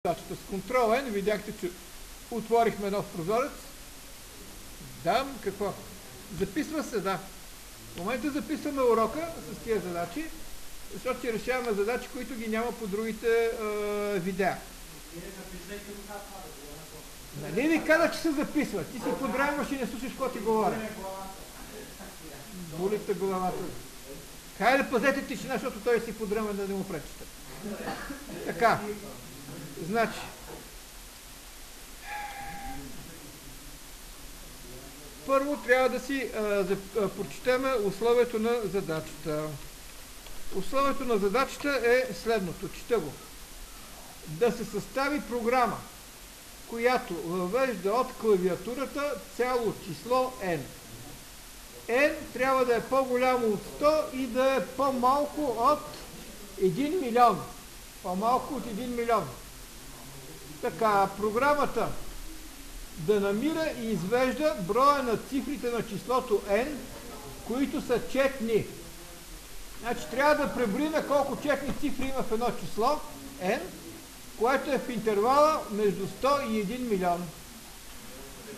задачата с контрол N. Видяхте, че отворихме нов прозорец. Да, какво? Записва се, да. В момента записваме урока с тия задачи, защото ще решаваме задачи, които ги няма по другите видеа. Нали ви казах, че се записва? Ти си подравяш и не слушаш какво ти говоря. Болите главата. Хайде пазете тишина, защото той си подръма да не му пречите. Така. Значи. Първо трябва да си прочетеме условието на задачата. Условието на задачата е следното. Чета го. Да се състави програма, която въвежда от клавиатурата цяло число n. n трябва да е по-голямо от 100 и да е по-малко от 1 милион. По-малко от 1 милион. Така, програмата да намира и извежда броя на цифрите на числото n, които са четни. Значи трябва да преброим колко четни цифри има в едно число n, което е в интервала между 100 и 1 милион.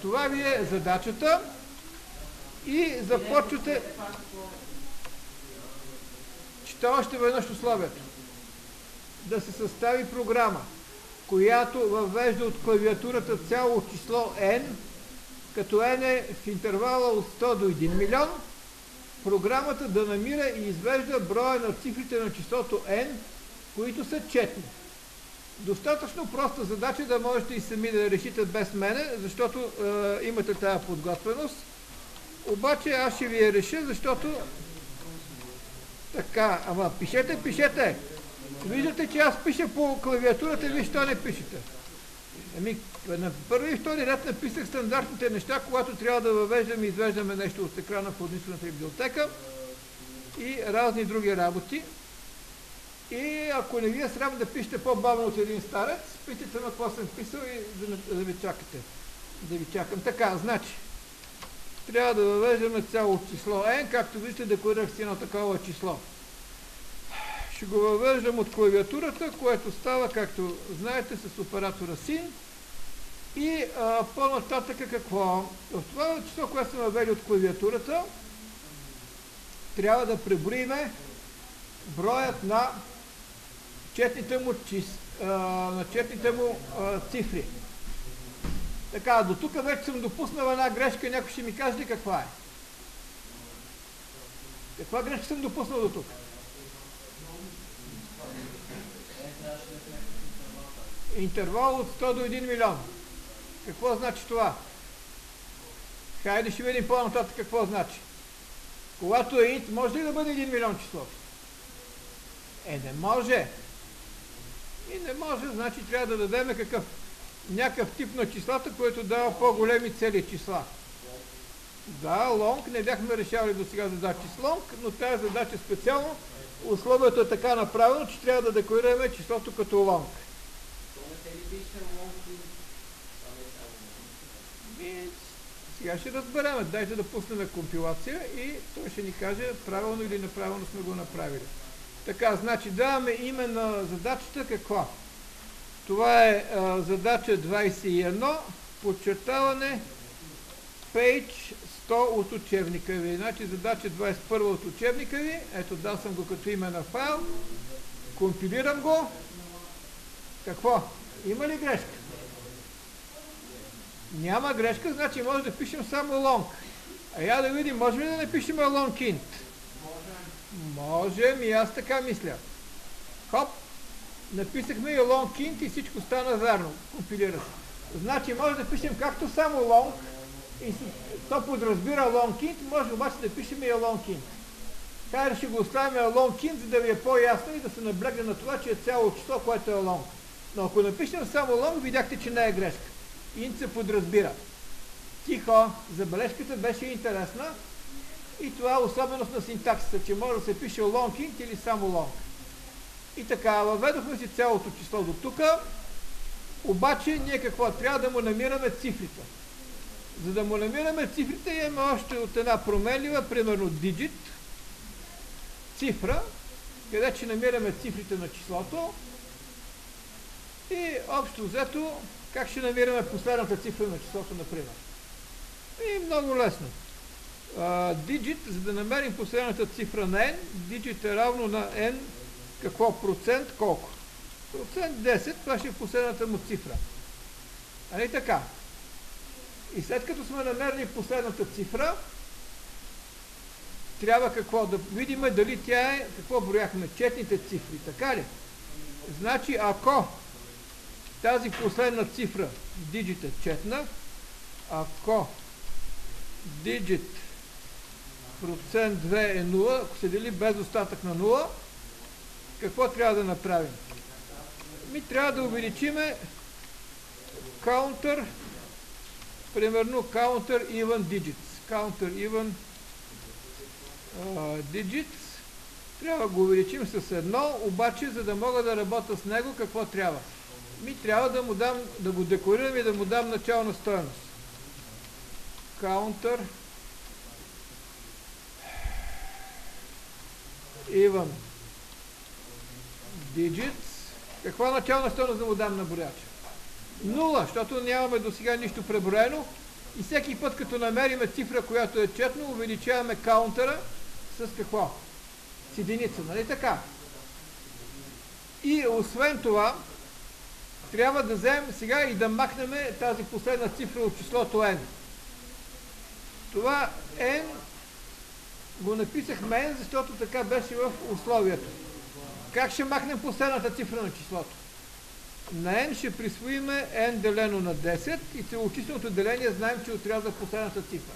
Това ви е задачата и започвате. Чета още веднъж условието. Да се състави програма, която въвежда от клавиатурата цяло число n, като n е в интервала от 100 до 1 милион, програмата да намира и извежда броя на цифрите на числото n, които са четни. Достатъчно проста задача да можете и сами да решите без мене, защото имате тази подготвеност. Обаче аз ще ви я реша, защото така, ама пишете! Виждате, че аз пиша по клавиатурата и вие що не пишете. На първи и втори ред написах стандартните неща, когато трябва да въвеждаме и извеждаме нещо от екрана в административната библиотека и разни други работи. И ако не ви е срам да пишете по-бавно от един старец, питайте ме какво съм писал и да ви чакате. Да ви чакам. Така, значи, трябва да въвеждаме цяло число n, както виждате, декларирах си едно такова число. Ще го въвеждам от клавиатурата, което става, както знаете, с оператора SIN. И по-нататък какво? В това число, което сме въвели от клавиатурата, трябва да преброиме броят на четните му, цифри. Така, до тук вече съм допуснал една грешка, някой ще ми каже ли каква е? Каква грешка съм допуснал до тук? Интервал от 100 до 1 милион. Какво значи това? Хайде ще видим по-нататък какво значи. Когато е int, може ли да бъде 1 милион числото? Не може. И не може, значи трябва да дадем някакъв тип на числата, който дава по-големи цели числа. Да, long, не бяхме решавали до сега задачи с long, но тази задача специално, условието е така направено, че трябва да декларираме числото като long. И сега ще разберем. Дайте да пуснем компилация и той ще ни каже правилно или неправилно сме го направили. Така, значи даваме име на задачата какво? Това е задача 21, подчертаване, page 100 от учебника ви. Значи задача 21 от учебника ви. Ето, дал съм го като име на файл. Компилирам го. Какво? Има ли грешка? Няма грешка, значи може да пишем само long. А я да видим, може ли да напишем long int? Можем и аз така мисля. Хоп! Написахме и long int и всичко стана верно. Компилира се. Значи може да пишем както само long и то подразбира long int, може обаче да пишем и long int. Хайде ще го оставим long int, за да ви е по-ясно и да се наблегне на това, че е цяло число, което е long. Но ако напишем само long, видяхте, че не е грешка. Int се подразбира. Тихо, забележката беше интересна и това е особеност на синтаксиса, че може да се пише long int или само long. И така, въведохме си цялото число до тук, обаче ние какво? Трябва да му намираме цифрите. За да му намираме цифрите имаме още от една променлива, примерно digit, цифра, където ще намираме цифрите на числото И общо взето, как ще намираме последната цифра на числото, например? И много лесно. Digit, за да намерим последната цифра на n, digit е равно на n, какво? Процент колко? Процент 10, това ще е последната му цифра. Нали така? И след като сме намерили последната цифра, трябва какво? Да видим дали тя е, какво брояхме? Четните цифри, така ли? Значи, ако тази последна цифра, digit е четна, ако digit процент 2 е 0, ако се дели без остатък на 0, какво трябва да направим? Трябва да увеличиме counter, примерно counter even digits. Counter even digits. Трябва да го увеличим с 1, обаче за да мога да работя с него, какво трябва? Трябва да му дам, да го декорирам и да му дам начална стойност. Counter even digits. Каква начална стойност да му дам на брояча? 0, защото нямаме до сега нищо преброено и всеки път, като намериме цифра, която е четно, увеличаваме каунтера с какво? С единица, нали така? И освен това, трябва да вземем сега и да махнем тази последна цифра от числото n. Това n го написахме n, защото така беше в условието. Как ще махнем последната цифра на числото? На n ще присвоиме n делено на 10 и целочисленото деление знаем, че отрязва последната цифра.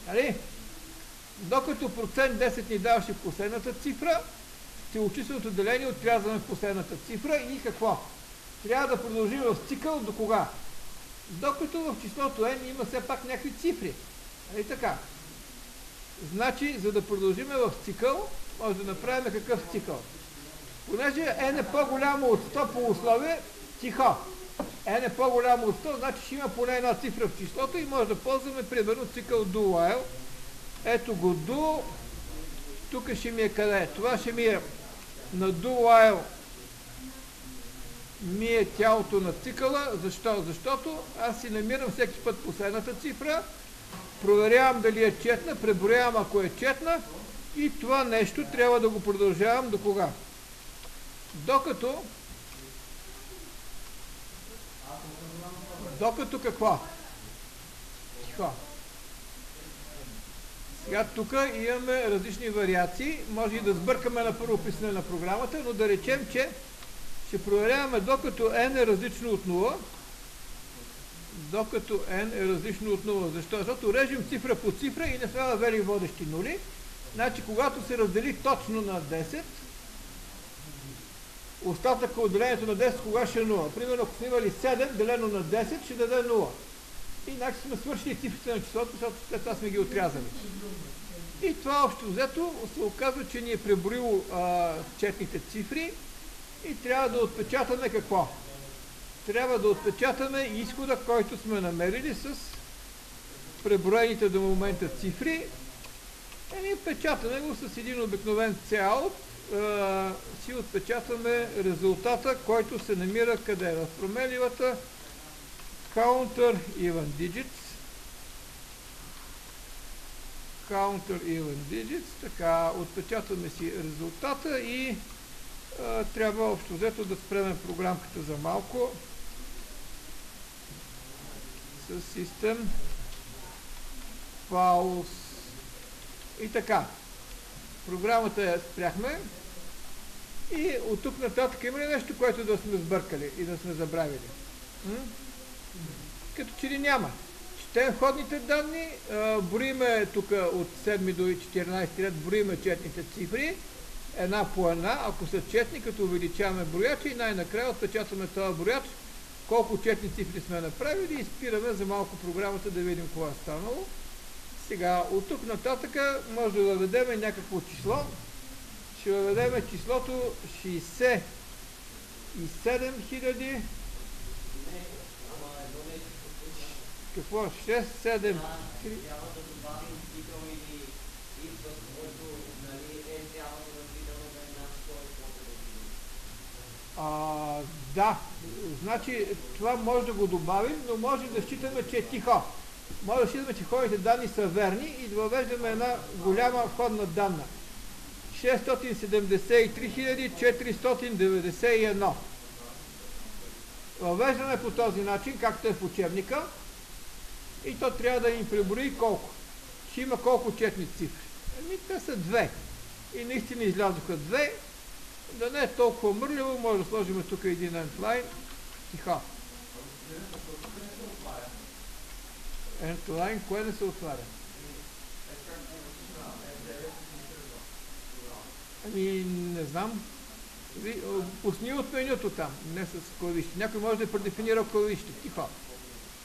Нали? Докато процент 10 ни даваше последната цифра, целочисленото деление отрязваме последната цифра и какво? Трябва да продължим в цикъл до кога? Докато в числото n има все пак някакви цифри. Нали така? Значи, за да продължим в цикъл, може да направим какъв цикъл? Понеже n е по-голямо от 100 по условие, тихо. n е по-голямо от 100, значи ще има поне една цифра в числото и може да ползваме примерно цикъл do while. Ето го do. Тук ще ми е къде? Това ще ми е на do while. Ми е тялото на цикъла. Защо? Защото аз си намирам всеки път последната цифра, проверявам дали е четна, преброявам ако е четна и това нещо трябва да го продължавам до кога? Докато какво? Тихо. Сега тук имаме различни вариации. Може и да сбъркаме на първо писане на програмата, но да речем, че ще проверяваме докато n е различно от 0. Докато n е различно от 0. Защо? Защото режем цифра по цифра и не сме въвели водещи нули. Значи, когато се раздели точно на 10, остатъка от делението на 10 кога ще е 0? Примерно, ако сме имали 7 делено на 10, ще даде 0. Иначе сме свършили цифрите на числото, защото след това сме ги отрязали. И това общо взето се оказва, че ни е преброило четните цифри и трябва да отпечатаме какво? Трябва да отпечатаме изхода, който сме намерили с преброените до момента цифри. И печатаме го с един обикновен цял. Си отпечатаме резултата, който се намира къде? В променливата counter even digits. Counter even digits. Така, отпечатаме си резултата и трябва общо взето да спреме програмката за малко с System Pause и така. Програмата я спряхме и от тук нататък има ли нещо, което да сме сбъркали и да сме забравили? Като че ли няма. Четем входните данни, броиме тук от 7 до 14 ред, броиме четните цифри, една по една, ако са четни, като увеличаваме брояча и най-накрая отпечатаме този брояч, колко четни цифри сме направили и спираме за малко програмата да видим какво е станало. Сега, от тук нататък може да въведем някакво число. Ще въведем числото 67 000. Какво? 6, 7. Да, значи това може да го добавим, но може да считаме, че е тихо. Може да считаме, че входните данни са верни и да въвеждаме една голяма входна данна. 673 491. Въвеждаме по този начин, както е в учебника, и то трябва да ни преброи колко. Ще има колко четни цифри. Те са 2. И наистина излязоха 2. Да не е толкова мърливо, може да сложим тук един endline. Тихо. Endline, кое не се отваря? Не знам. Пусни от менюто там, не с клавиши. Някой може да предефинира клавишите. Тихо.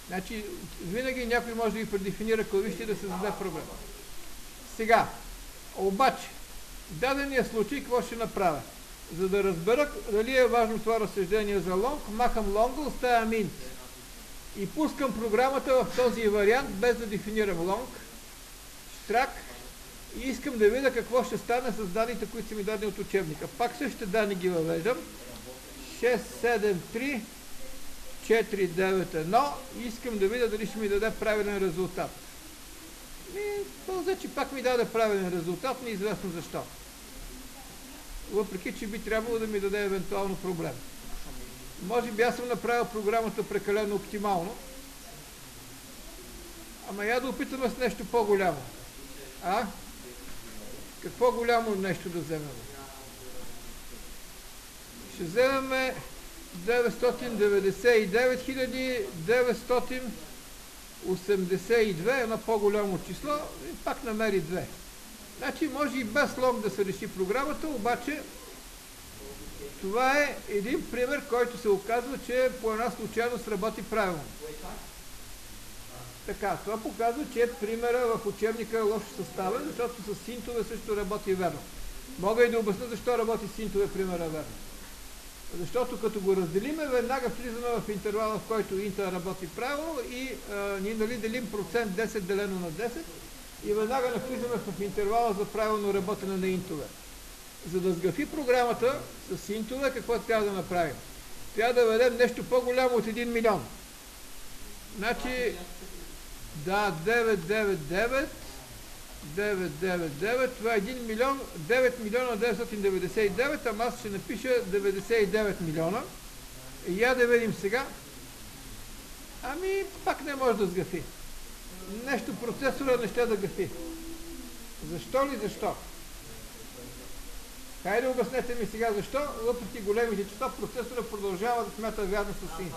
Значи, винаги някой може да ги предефинира клавишите и да се зададе проблем. Сега, обаче, в дадения случай, какво ще направя? За да разбера дали е важно това разсъждение за long, махам long, оставям int. И пускам програмата в този вариант, без да дефинирам long, штрак, и искам да видя какво ще стане с данните, които са ми дадени от учебника. Пак същите данни ги въвеждам. 673 491 и искам да видя дали ще ми даде правилен резултат. Че пак ми даде правилен резултат, неизвестно защо. Въпреки, че би трябвало да ми даде евентуално проблем. Може би аз съм направил програмата прекалено оптимално. Ама я да опитаме с нещо по-голямо. Какво голямо нещо да вземем? Ще вземем 999 982, едно по-голямо число, и пак намери 2. Значи може и без long да се реши програмата, обаче това е един пример, който се оказва, че по една случайност работи правилно. Така, това показва, че примера в учебника е лошо съставен, защото с синтове също работи верно. Мога и да обясня защо работи синтове примера верно. Защото като го разделиме, веднага влизаме в интервала, в който инта работи правилно и ние делим процент 10 делено на 10 и веднага навлизаме в интервала за правилно работене на интове. За да сгафи програмата с интове, какво трябва да направим? Трябва да ведем нещо по-голямо от 1 милион. Значи, да, 999, това е 1 милион, 9 милиона 999, ама аз ще напиша 99 милиона. И я да видим сега. Пак не може да сгафи. Нещо процесора не ще да гафи. Защо ли защо? Хайде обяснете ми сега защо, въпреки големите числа, процесора продължава да смята вярно с син.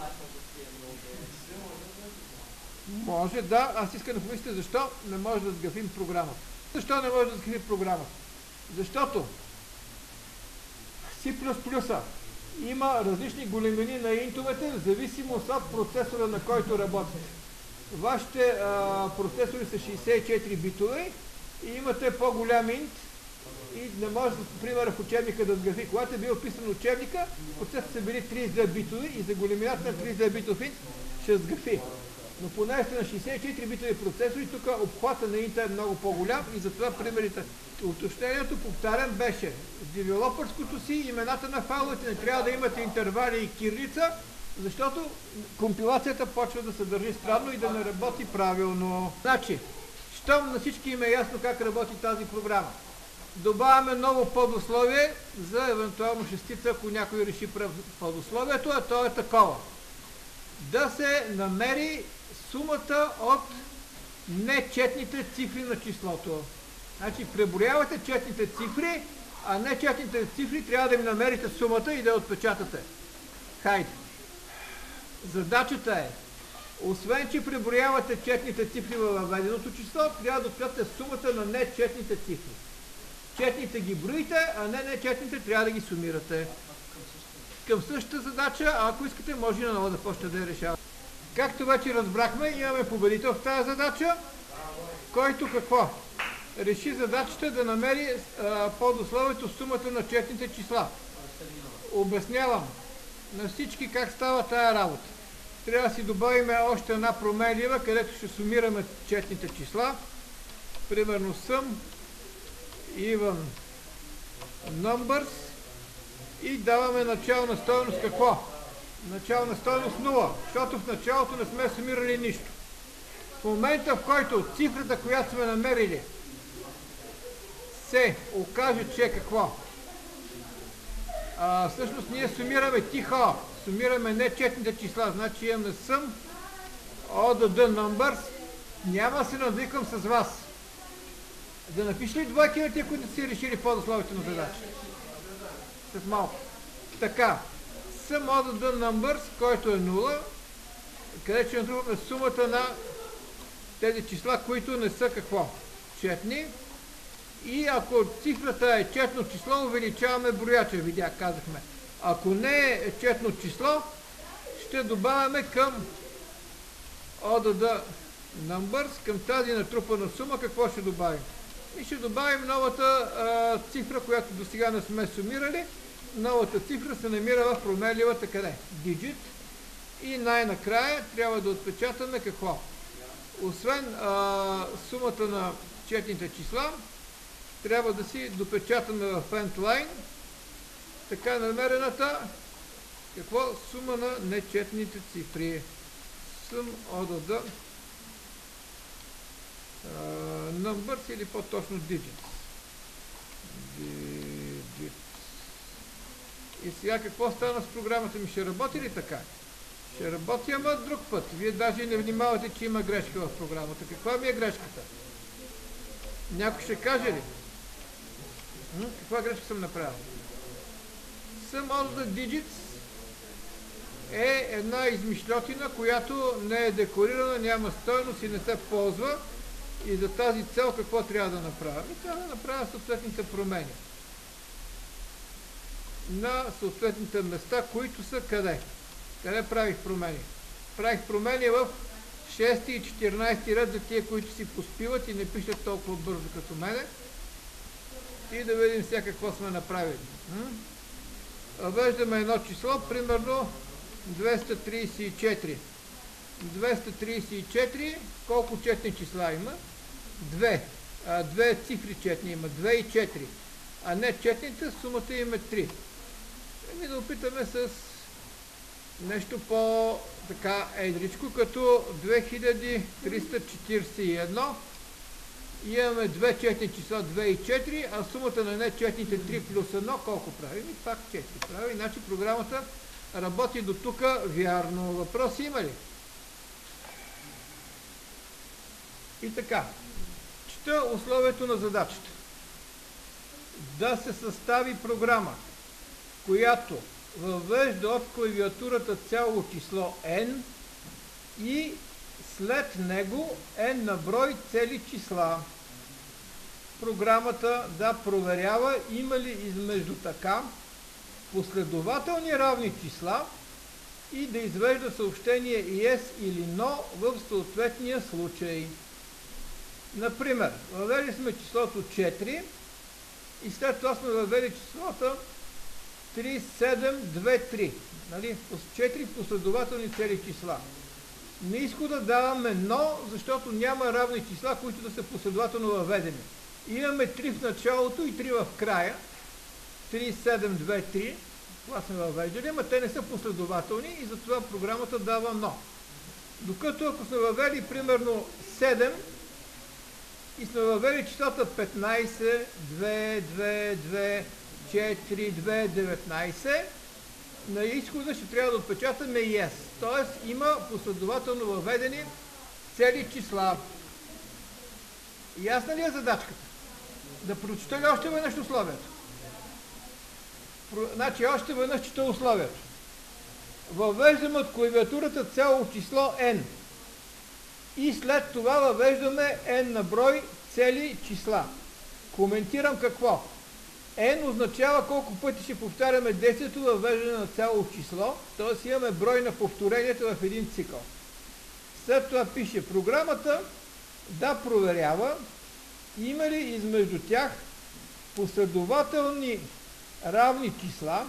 Може, да. Аз искам да помисля защо не може да сгафим програмата. Защо не може да сгафим програмата? Защото C++ има различни големини на интовете, в зависимост от процесора, на който работите. Вашите процесори са 64 битове и имате по-голям инт и не може, например, в учебника да сгафи. Когато е бил описан учебника, процесорите са били 32 битови и за големината на 32 битов инт ще сгафи. Но понеже сте на 64 битови процесори, тук обхвата на инта е много по-голям и затова примерите. Уточнението, повтарям, беше в девелопърското си имената на файловете не трябва да имате интервали и кирилица, защото компилацията почва да се държи странно и да не работи правилно. Значи, щом на всички им е ясно как работи тази програма. Добавяме ново подусловие за евентуално шестица, ако някой реши подусловието, а то е такова. Да се намери сумата от нечетните цифри на числото. Значи преброявате четните цифри, а нечетните цифри трябва да им намерите сумата и да я отпечатате. Хайде. Задачата е, освен че преброявате четните цифри във въведеното число, трябва да отпечатате сумата на нечетните цифри. Четните ги броите, а нечетните трябва да ги сумирате. Към същата задача, ако искате, може и наново да почне да я решава. Както вече разбрахме, имаме победител в тази задача, който какво? Реши задачата да намери подусловието сумата на четните числа. Обяснявам на всички как става тая работа. Трябва да си добавим още една променлива, където ще сумираме четните числа. Примерно sum even numbers И даваме начална стойност какво? Начална стойност 0, защото в началото не сме сумирали нищо. В момента, в който цифрата, която сме намерили, се окаже, че какво? Всъщност ние сумираме тихо, сумираме нечетните числа, значи имаме sum of the numbers, няма да се надвикам с вас. Да напиши ли двойки на тия, които си решили подусловите на задача? С малко. Така, sum of the numbers, който е 0, къде ще натрупаме сумата на тези числа, които не са какво? Четни. И ако цифрата е четно число, увеличаваме брояча, казахме. Ако не е четно число, ще добавяме към ODD numbers, към тази натрупана сума, какво ще добавим? И ще добавим новата цифра, която до сега не сме сумирали. Новата цифра се намира в променливата къде? Digit. И най-накрая трябва да отпечатаме какво? Освен сумата на четните числа, трябва да си допечатаме в endline така намерената какво? Сума на нечетните цифри. Sum of the numbers или по-точно digits. И сега какво стана с програмата ми? Ще работи ли така? Ще работи, ама друг път. Вие даже не внимавате, че има грешка в програмата. Каква ми е грешката? Някой ще каже ли? Каква грешка съм направил? Sum of the digits е една измишлятина, която не е декорирана, няма стойност и не се ползва. И за тази цел какво трябва да направя? Трябва да направя съответните промени на съответните места, които са къде? Къде правих промени? Правих промени в 6 и 14 ред за тия, които си поспиват и не пишат толкова бързо като мене. И да видим сега какво сме направили. Въвеждаме едно число, примерно 234. 234, колко четни числа има? Две цифри четни има, 2 и 4. А не четните, сумата има 3. Еми да опитаме с нещо по-така едричко, като 2341. Имаме две четни числа, 2 и 4, а сумата на нечетните 3 плюс 1, колко прави? Пак 4 прави, значи програмата работи до тук вярно. Въпроси има ли? И така, чета условието на задачата. Да се състави програма, която въвежда от клавиатурата цяло число n и след него n на брой цели числа. Програмата да проверява има ли измежду така последователни равни числа и да извежда съобщение yes или no в съответния случай. Например, въвели сме числото 4 и след това сме въвели числото 3723. Нали? 4 последователни цели числа. На изхода даваме но, защото няма равни числа, които да са последователно въведени. Имаме 3 в началото и 3 в края. 3723. Това сме въвеждали, ама те не са последователни и затова програмата дава но. Докато ако сме въвели примерно 7 и сме въвели числата 15, 2, 2, 2, 4, 2, 19, на изхода ще трябва да отпечатаме yes. Т.е. има последователно въведени цели числа. Ясна ли е задачката? Да прочита ли още веднъж условието? Значи още веднъж чета условието. Въвеждаме от клавиатурата цяло число n. И след това въвеждаме n на брой цели числа. Коментирам какво? n означава колко пъти ще повтаряме действието въвеждане на цяло число, т.е. имаме брой на повторенията в един цикъл. След това пише програмата да проверява има ли измежду тях последователни равни числа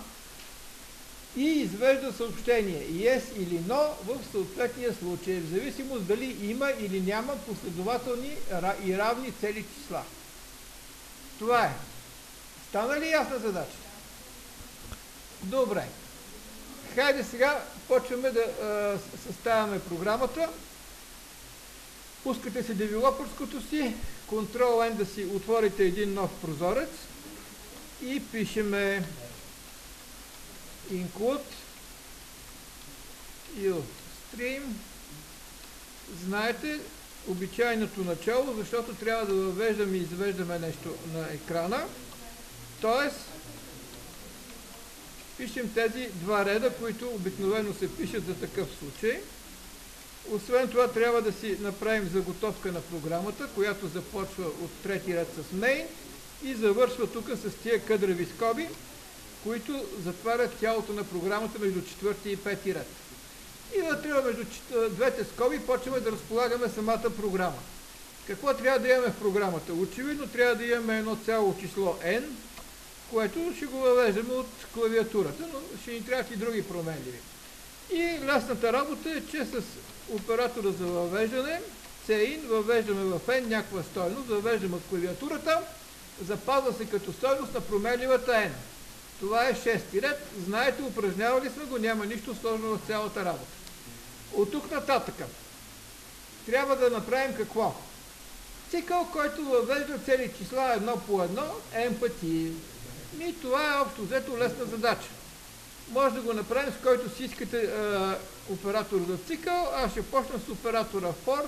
и извежда съобщение yes или no в съответния случай, в зависимост дали има или няма последователни и равни цели числа. Това е. Стана ли ясна задача? Добре. Хайде сега почваме да съставяме програмата. Пускате си девелопърското си, Ctrl-N да си отворите един нов прозорец и пишеме include stream. Знаете обичайното начало, защото трябва да въвеждаме и извеждаме нещо на екрана. Тоест, пишем тези два реда, които обикновено се пишат за такъв случай. Освен това, трябва да си направим заготовка на програмата, която започва от трети ред с main и завършва тук с тия къдрави скоби, които затварят тялото на програмата между четвърти и пети ред. И вътре между двете скоби почваме да разполагаме самата програма. Какво трябва да имаме в програмата? Очевидно трябва да имаме едно цяло число n, което ще го въвеждаме от клавиатурата, но ще ни трябват и други променливи. И лесната работа е, че с оператора за въвеждане, CIN, въвеждаме в n някаква стойност, въвеждаме от клавиатурата, запазва се като стойност на променливата n. Това е шести ред. Знаете, упражнявали сме го, няма нищо сложно в цялата работа. От тук нататъка трябва да направим какво? Цикъл, който въвежда цели числа едно по едно, n пъти. И това е общо взето лесна задача. Може да го направим с който си искате оператор за цикъл. Аз ще почна с оператора for,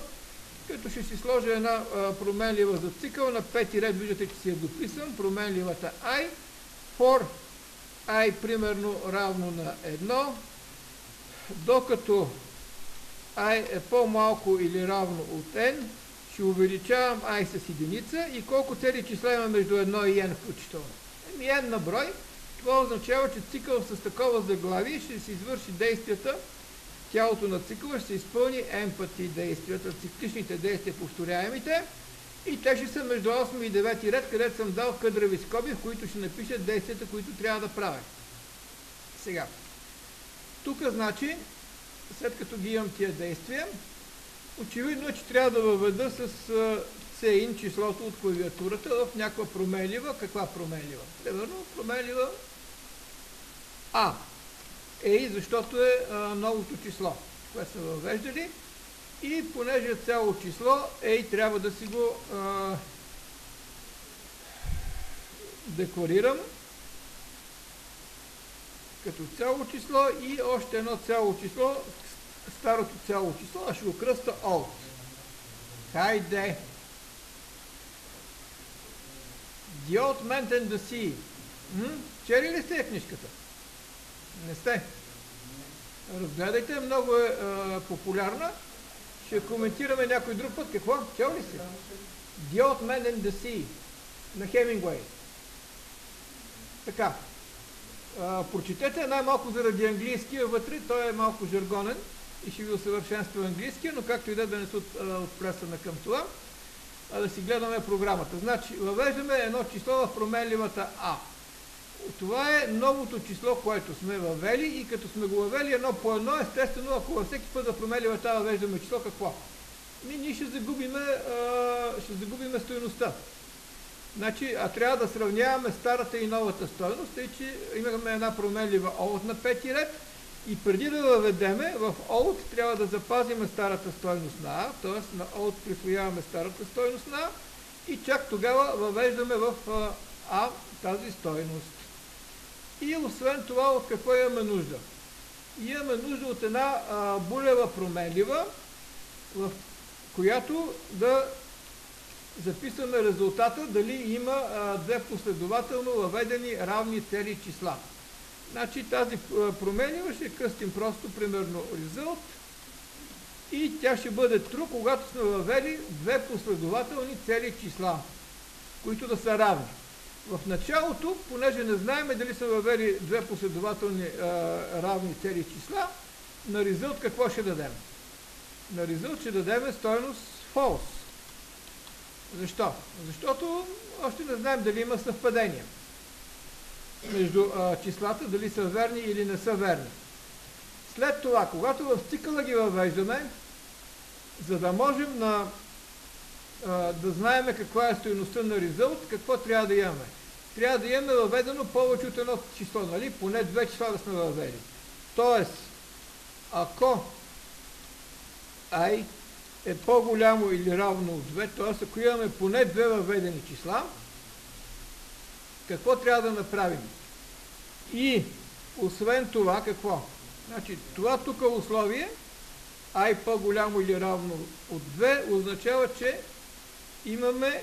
като ще си сложа една променлива за цикъл. На пети ред виждате, че си е дописан променливата i. For i примерно равно на 1, докато i е по-малко или равно от n, ще увеличавам i с единица и колко цели числа има между 1 и n включително. N на брой. Това означава, че цикъл с такова заглавие ще се извърши действията, тялото на цикъла ще се изпълни n пъти действията, цикличните действия, повторяемите, и те ще са между 8 и 9 ред, където съм дал къдрави скоби, в които ще напишат действията, които трябва да правя. Сега, тук значи, след като ги имам тия действия, очевидно е, че трябва да въведа с CIN числото от клавиатурата в някаква променлива. Каква променлива? Примерно променлива A. Защото е новото число, което сме въвеждали. И понеже е цяло число, трябва да си го декларирам като цяло число и още едно цяло число, старото цяло число, а ще го кръста alt. Хайде! The old man and the sea. Чели ли сте книжката? Не сте. Разгледайте, много е популярна. Ще коментираме някой друг път. Какво? Чел ли си? The Old Man and the Sea на Хемингуей. Така. Прочетете най-малко заради английския вътре. Той е малко жаргонен и ще ви усъвършенства английския, но както и да не се отпресваме към това, да си гледаме програмата. Значи, въвеждаме едно число в променливата А. Това е новото число, което сме въвели и като сме го въвели едно по едно, естествено, ако във всеки път в променливата А въвеждаме число, какво? Ние ще загубиме стойността. Значи, трябва да сравняваме старата и новата стойност, тъй че имаме една променлива old на пети ред и преди да въведеме в old трябва да запазиме старата стойност на A, т.е. на old присвояваме старата стойност на A и чак тогава въвеждаме в A тази стойност. И освен това, от какво имаме нужда? Имаме нужда от една булева променлива, в която да записваме резултата, дали има две последователно въведени равни цели числа. Значи тази променлива ще кръстим просто примерно result и тя ще бъде true, когато сме въвели две последователни цели числа, които да са равни. В началото, понеже не знаем дали са въвели две последователни равни цели числа, на result какво ще дадем? На result ще дадем стойност false. Защо? Защото още не знаем дали има съвпадение между числата, дали са верни или не са верни. След това, когато в цикъла ги въвеждаме, за да можем да знаем каква е стойността на result, какво трябва да имаме? трябва да имаме въведено повече от едно число, нали? Поне две числа да сме въвели. Тоест, ако i е по-голямо или равно от 2, т.е. ако имаме поне две въведени числа, какво трябва да направим? И освен това, какво? Значи, това тук условие, i по-голямо или равно от 2, означава, че имаме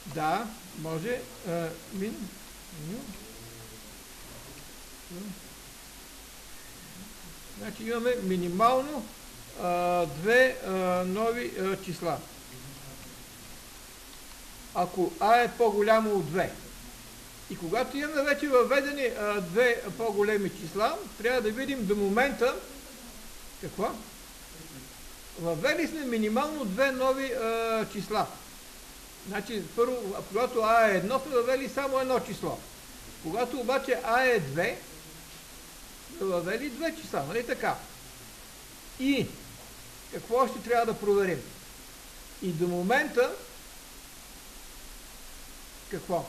да, може значи имаме минимално две нови числа. Ако А е по-голямо от 2. И когато имаме вече въведени две по-големи числа, трябва да видим до момента какво? Въвели сме минимално две нови числа. Значи, първо, когато А е 1, сме въвели само едно число. Когато обаче А е 2, сме въвели две числа, нали така? И какво още трябва да проверим? И до момента какво?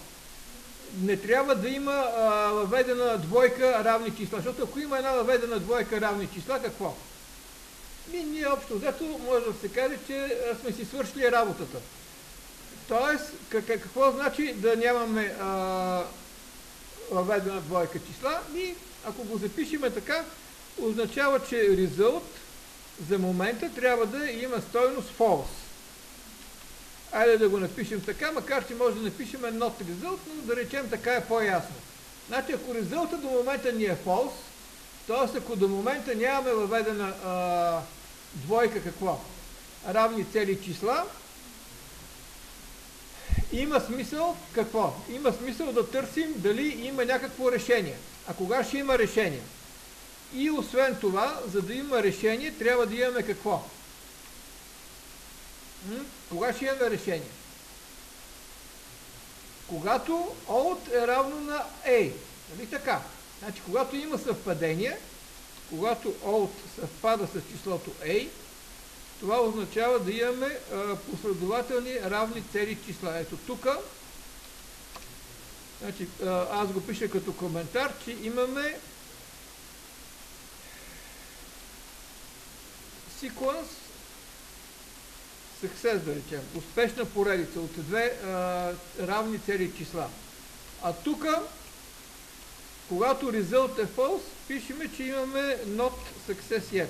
Не трябва да има въведена двойка равни числа, защото ако има една въведена двойка равни числа, какво? Ние общо взето може да се каже, че сме си свършили работата. Тоест, какво значи да нямаме въведена двойка числа? И ако го запишеме така, означава, че result за момента трябва да има стойност false. Айде да го напишем така, макар че може да напишем not result, но да речем така е по-ясно. Значи, ако резултата до момента ни е false, т.е. ако до момента нямаме въведена двойка какво? Равни цели числа, има смисъл какво? Има смисъл да търсим дали има някакво решение. А кога ще има решение? И освен това, за да има решение, трябва да имаме какво? Кога ще имаме решение? Когато old е равно на a. Нали така? Значи, когато има съвпадение, когато old съвпада с числото a, това означава да имаме последователни равни цели числа. Ето тук, значи, аз го пиша като коментар, че имаме sequence success, да речем, успешна поредица от две равни цели числа. А тук, когато result е false, пишеме, че имаме not success yet.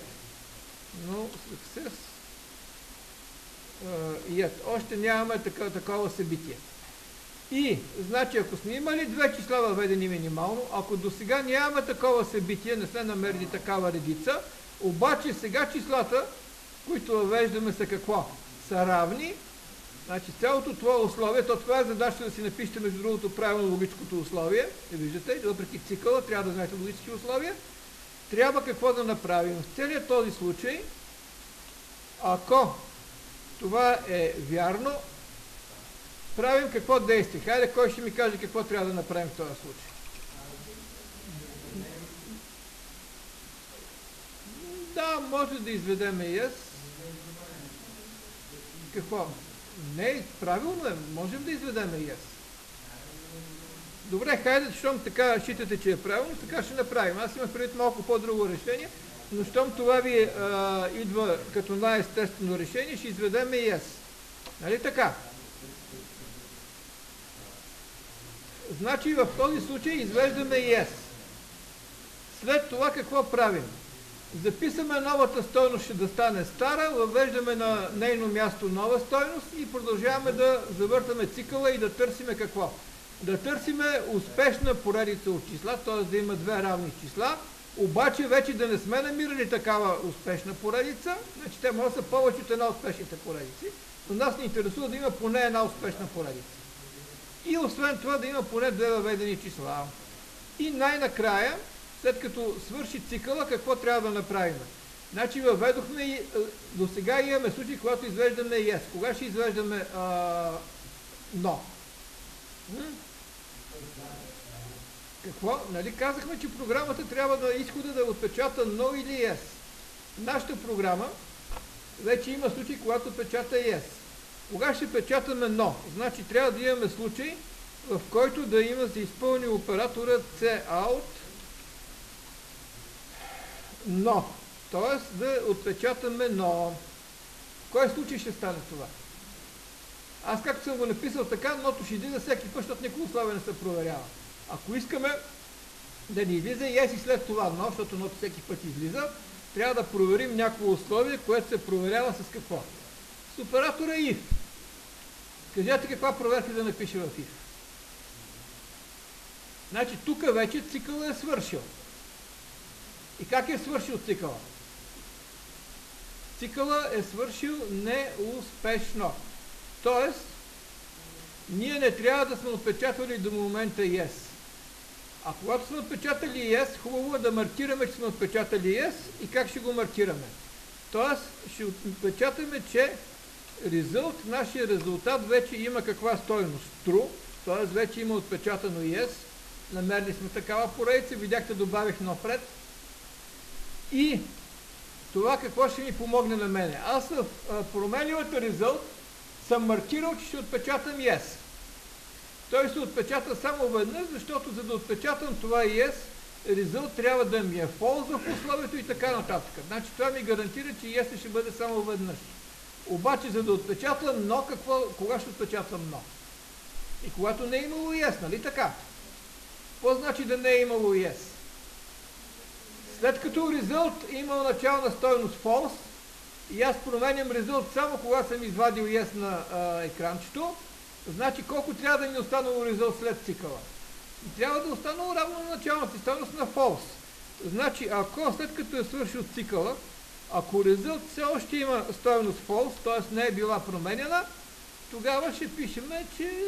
No success yet. Още нямаме такова събитие. И, значи, ако сме имали две числа въведени минимално, ако до сега нямаме такова събитие, не сме намерили такава редица, обаче сега числата, които въвеждаме са какво? Са равни. Значи цялото това условие, то това е задача да си напишете между другото правилно логическото условие. Виждате, въпреки цикъла, трябва да знаете логически условия. Трябва какво да направим? В целият този случай, ако това е вярно, правим какво действие? Хайде, кой ще ми каже какво трябва да направим в този случай? Да, може да изведем yes. Какво? Не, правилно е. Можем да изведем yes. Добре, хайде, щом така считате, че е правилно, така ще направим. Аз имам предвид малко по-друго решение, но щом това ви идва като най-естествено решение, ще изведем yes. Нали така? Значи в този случай извеждаме yes. След това какво правим? Записваме новата стойност, ще да стане стара, въвеждаме на нейно място нова стойност и продължаваме да завъртаме цикъла и да търсиме какво? Да търсиме успешна поредица от числа, т.е. да има две равни числа, обаче вече да не сме намирали такава успешна поредица, значи те може да са повече от една успешните поредици, но нас ни интересува да има поне една успешна поредица. И освен това да има поне две въведени числа. И най-накрая, след като свърши цикъла, какво трябва да направим? Значи въведохме и до сега имаме случаи, когато извеждаме yes. Кога ще извеждаме no? Какво? Нали казахме, че програмата трябва да изхода да отпечата no или yes. Нашата програма вече има случаи, когато отпечата yes. Кога ще печатаме но? Значи трябва да имаме случай, в който да има се изпълни оператора cout но. Т.е. да отпечатаме но. В кой случай ще стане това? Аз както съм го написал така, ното ще излиза всеки път, защото никога условие не се проверява. Ако искаме да ни излиза yes и след това но, защото ното всеки път излиза, трябва да проверим някакво условие, което се проверява с какво? С оператора if. Кажете каква проверка да напише в if. Значи тук вече цикълът е свършил. И как е свършил цикъла? Цикъла е свършил неуспешно. Тоест, ние не трябва да сме отпечатали до момента yes. А когато сме отпечатали yes, хубаво е да маркираме, че сме отпечатали yes и как ще го маркираме. Тоест, ще отпечатаме, че нашия резултат вече има каква стойност? True, т.е. вече има отпечатано yes. Намерили сме такава поредица, видяхте, добавих напред. И това какво ще ми помогне на мене? Аз в променливата резултат съм маркирал, че ще отпечатам yes. Той се отпечата само веднъж, защото за да отпечатам това yes, резултат трябва да ми е false в условието и така нататък. Значи това ми гарантира, че yes ще бъде само веднъж. Обаче за да отпечатам но, кога ще отпечатам но? И когато не е имало yes, нали така? Какво значи да не е имало yes? След като резултат имал начална стойност false, и аз променям резултат само когато съм извадил yes на екранчето, значи колко трябва да ми останало резултат след цикъла? И трябва да останало равно на началната стойност на false. Значи ако след като е свършил цикъла, ако резултат все още има стойност false, т.е. не е била променена, тогава ще пишем, че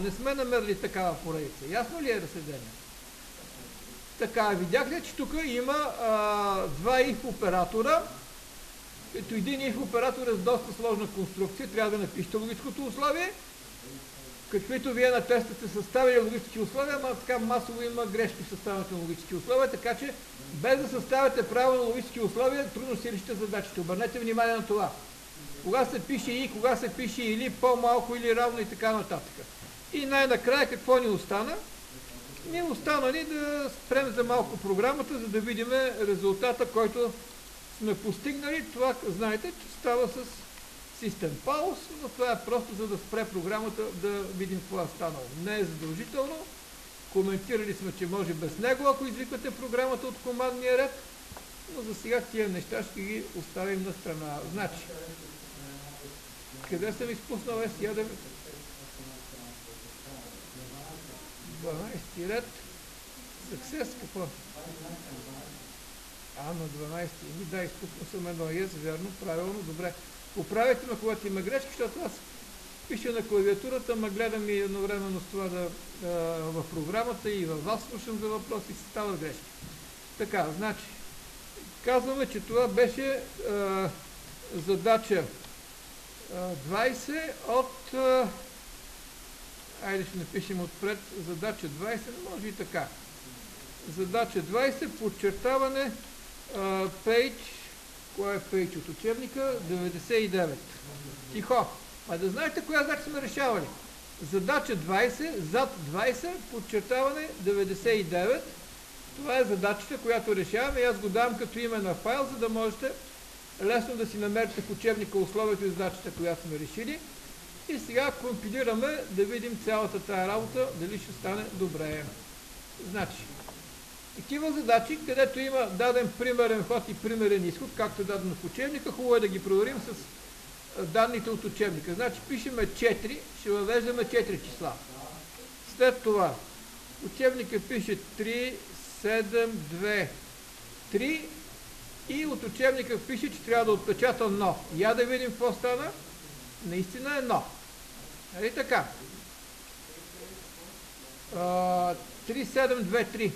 не сме намерили такава поредица. Ясно ли е разсъждение? Така, видяхте, че тук има два if оператора. Ето един if оператор е с доста сложна конструкция, трябва да напишете логическото условие. Каквито вие на теста сте съставили логически условия, ама така масово има грешки в съставянето на логически условия, така че без да съставяте правилно логически условия, трудно си решите задачите. Обърнете внимание на това. Кога се пише и, кога се пише или, по-малко или равно и така нататък. И най-накрая какво ни остана? Ни остана ни да спрем за малко програмата, за да видим резултата, който сме постигнали. Това знаете, че става с System Pause, но това е просто за да спре програмата, да видим какво е станало. Не е задължително. Коментирали сме, че може без него, ако извикате програмата от командния ред, но за сега тия неща ще ги оставим на страна. Значи, къде съм изпуснал сега да... 12 ред. Success, какво? На 12. Да, изпуснал съм едно yes, верно, правилно, добре. Поправете ме, когато има грешки, защото аз пиша на клавиатурата, ма гледам и едновременно с това в програмата и във вас слушам за въпроси и се стават грешки. Така, значи, казваме, че това беше задача 20 от... Айде ще напишем отпред задача 20, може и така. Задача 20, подчертаване, page, кой е page от учебника? 99. Тихо. А да знаете коя задача сме решавали? Задача 20, зад 20, подчертаване 99. Това е задачата, която решаваме и аз го давам като име на файл, за да можете лесно да си намерите в учебника условието и задачата, която сме решили. И сега компилираме да видим цялата тая работа, дали ще стане добре. Значи, такива задачи, където има даден примерен ход и примерен изход, както е дадено в учебника, хубаво е да ги проверим с данните от учебника. Значи, пишеме 4, ще въвеждаме 4 числа. След това, учебника пише 3, 7, 2, 3 и от учебника пише, че трябва да отпечата но. Я да видим какво стана. Наистина е но. Нали така? 3, 7, 2, 3.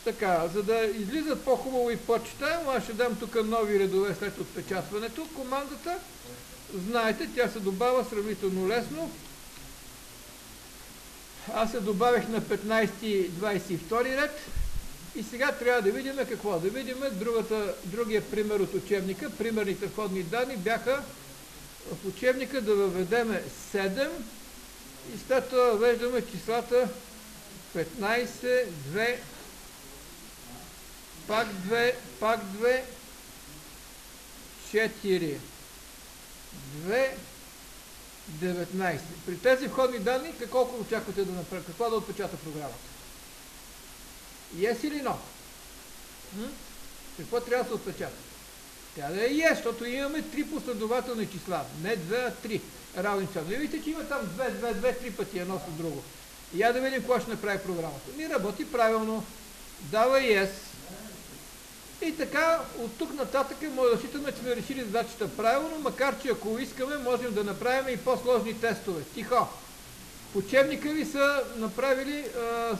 Така, за да излизат по-хубаво и по-читаемо, аз ще дам тук нови редове след отпечатването. Командата, знаете, тя се добавя сравнително лесно. Аз се добавих на 15-22 ред. И сега трябва да видим какво? Да видим другия пример от учебника. Примерните входни данни бяха в учебника да въведеме 7 и след това въвеждаме числата 15, 2, пак 2, пак 2, 4, 2, 19. При тези входни данни, колко очаквате да направи? Какво да отпечата програмата? Yes или no? Какво трябва да се отпечата? Трябва да е yes, защото имаме 3 последователни числа. Не 2, а 3 равни числа. Но видите, че има там 2, 2, 2, 3 пъти едно с друго. И я да видим какво ще направи програмата. Ми работи правилно. Дава yes. И така, от тук нататък може да считаме, че сме решили задачата правилно, макар че ако искаме, можем да направим и по-сложни тестове. Тихо! В учебника ви са направили,